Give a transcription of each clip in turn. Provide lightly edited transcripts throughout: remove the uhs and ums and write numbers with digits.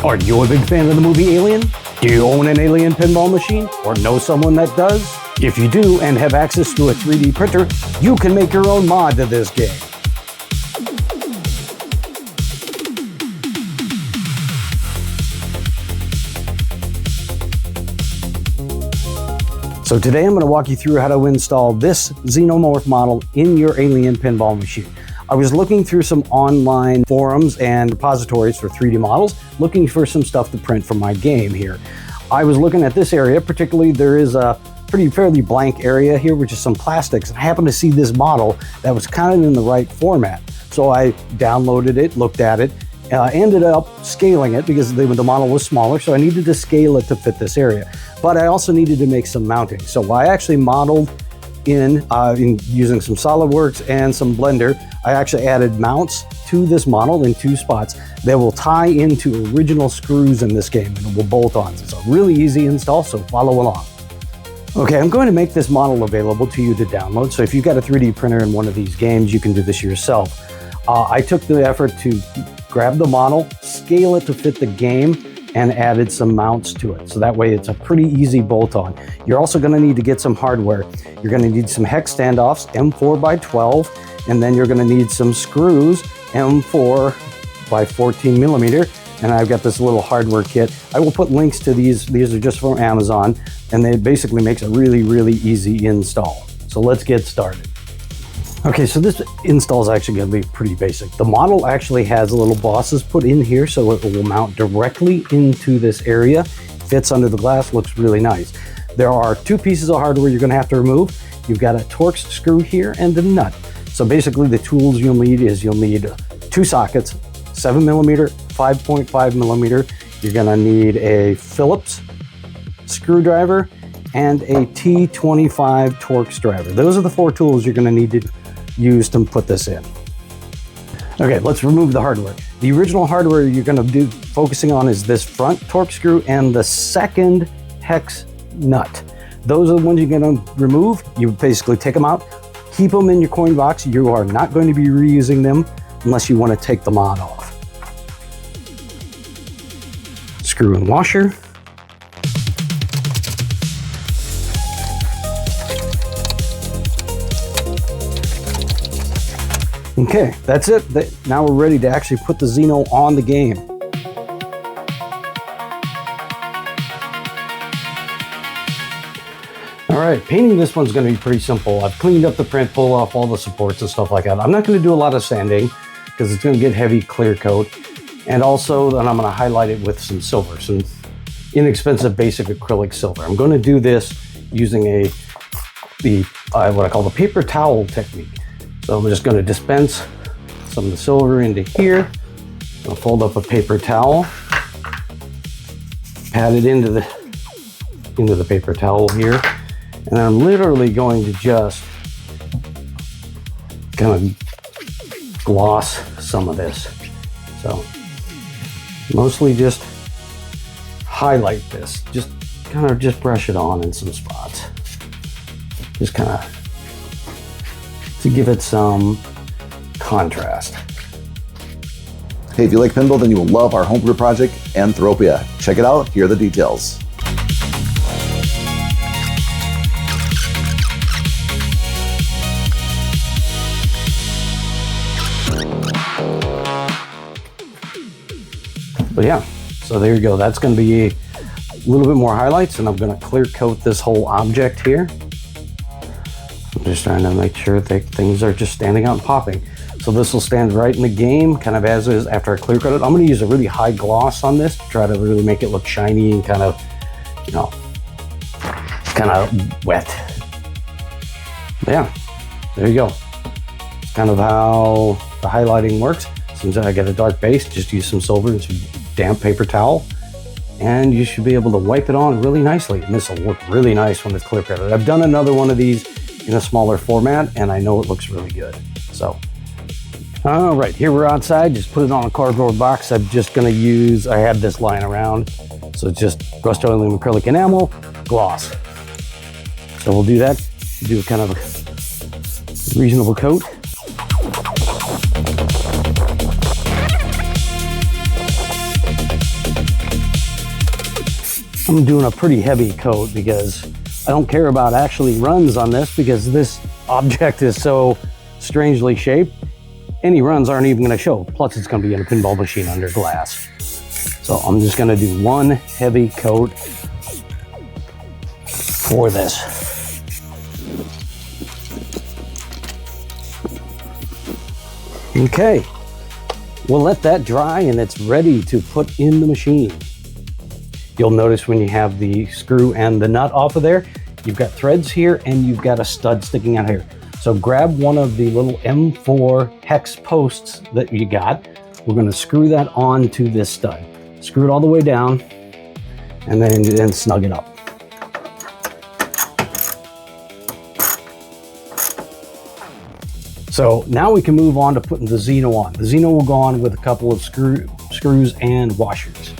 Are you a big fan of the movie Alien? Do you own an Alien Pinball machine or know someone that does? If you do and have access to a 3D printer, you can make your own mod to this game. So today I'm going to walk you through how to install this Xenomorph model in your Alien Pinball machine. I was looking through some online forums and repositories for 3D models, looking for some stuff to print for my game here. I was looking at this area, particularly there is a fairly blank area here, which is some plastics. I happened to see this model that was kind of in the right format. So I downloaded it, looked at it, ended up scaling it because the model was smaller, so I needed to scale it to fit this area. But I also needed to make some mounting. So I actually modeled in using some SolidWorks and some Blender. I actually added mounts to this model in 2 spots that will tie into original screws in this game and it will bolt on. So it's a really easy install, so follow along. Okay, I'm going to make this model available to you to download. So if you've got a 3D printer in one of these games, you can do this yourself. I took the effort to grab the model, scale it to fit the game, and added some mounts to it. So that way it's a pretty easy bolt on. You're also gonna need to get some hardware. You're gonna need some hex standoffs, M4 by 12, and then you're gonna need some screws, M4 by 14 millimeter. And I've got this little hardware kit. I will put links to these. These are just from Amazon, and it basically makes a really, really easy install. So let's get started. Okay, so this install is actually going to be pretty basic. The model actually has little bosses put in here, so it will mount directly into this area. Fits under the glass, looks really nice. There are 2 pieces of hardware you're going to have to remove. You've got a Torx screw here and a nut. So basically the tools you'll need is you'll need 2 sockets, 7 millimeter, 5.5 millimeter. You're going to need a Phillips screwdriver and a T25 Torx driver. Those are the 4 tools you're going to need to use to put this in. Okay, let's remove the hardware. The original hardware you're going to be focusing on is this front Torx screw and the second hex nut. Those are the ones you're going to remove. You basically take them out, keep them in your coin box. You are not going to be reusing them unless you want to take the mod off. Screw and washer. Okay, that's it. Now we're ready to actually put the Xeno on the game. All right, painting this one's going to be pretty simple. I've cleaned up the print, pulled off all the supports and stuff like that. I'm not going to do a lot of sanding because it's going to get heavy clear coat. And also then I'm going to highlight it with some silver, some inexpensive basic acrylic silver. I'm going to do this using what I call the paper towel technique. So I'm just going to dispense some of the silver into here. I'll fold up a paper towel, pat it into the paper towel here, and I'm literally going to just kind of gloss some of this. So mostly just highlight this, just kind of just brush it on in some spots. Just kind of to give it some contrast. Hey, if you like pinball, then you will love our homebrew project, Anthropia. Check it out, here are the details. But yeah, so there you go. That's going to be a little bit more highlights, and I'm going to clear coat this whole object here. I'm just trying to make sure that things are just standing out and popping. So this will stand right in the game, kind of as is after I clear coat it. I'm going to use a really high gloss on this to try to really make it look shiny and kind of, you know, kind of wet. But yeah, there you go. It's kind of how the highlighting works. Since I get a dark base, just use some silver and some damp paper towel, and you should be able to wipe it on really nicely. And this will look really nice when it's clear coated. I've done another one of these in a smaller format, and I know it looks really good. So, all right, here we're outside. Just put it on a cardboard box. I'm just gonna use, I had this lying around, so it's just Rust-Oleum acrylic enamel, gloss. So we'll do that, do kind of a reasonable coat. I'm doing a pretty heavy coat because I don't care about actually runs on this because this object is so strangely shaped. Any runs aren't even going to show. Plus, it's going to be in a pinball machine under glass. So I'm just going to do one heavy coat for this. Okay, we'll let that dry and it's ready to put in the machine. You'll notice when you have the screw and the nut off of there, you've got threads here and you've got a stud sticking out here. So grab one of the little M4 hex posts that you got. We're going to screw that onto this stud. Screw it all the way down and then snug it up. So now we can move on to putting the Xeno on. The Xeno will go on with a couple of screws and washers.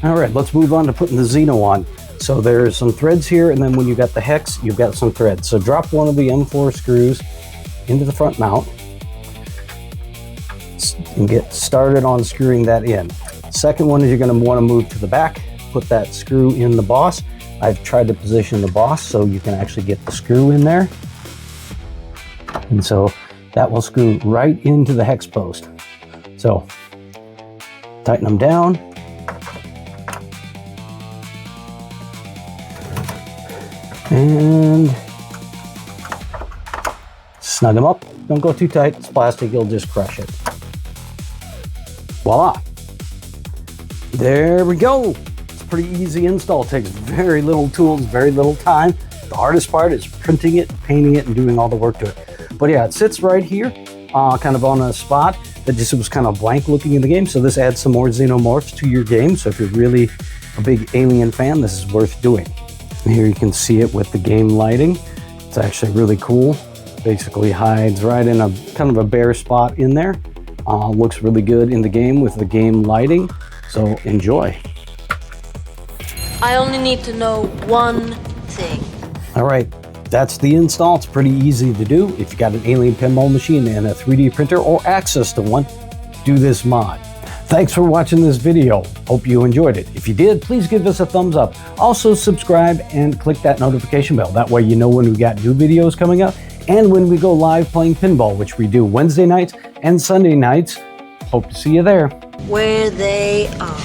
All right, let's move on to putting the Xeno on. So there's some threads here, and then when you got the hex, you've got some threads. So drop one of the M4 screws into the front mount and get started on screwing that in. Second one is you're going to want to move to the back, put that screw in the boss. I've tried to position the boss so you can actually get the screw in there. And so that will screw right into the hex post. So tighten them down. And snug them up. Don't go too tight. It's plastic, you'll just crush it. Voila. There we go. It's a pretty easy install. It takes very little tools, very little time. The hardest part is printing it, painting it, and doing all the work to it. But yeah, it sits right here, kind of on a spot that just was kind of blank looking in the game. So this adds some more Xenomorphs to your game. So if you're really a big Alien fan, this is worth doing. And here you can see it with the game lighting. It's actually really cool. Basically hides right in a kind of a bare spot in there. Looks really good in the game with the game lighting. So enjoy. I only need to know one thing. All right, that's the install. It's pretty easy to do. If you got an Alien Pinball machine and a 3D printer or access to one, do this mod. Thanks for watching this video. Hope you enjoyed it. If you did, please give us a thumbs up. Also subscribe and click that notification bell. That way you know when we got new videos coming up and when we go live playing pinball, which we do Wednesday nights and Sunday nights. Hope to see you there. Where they are.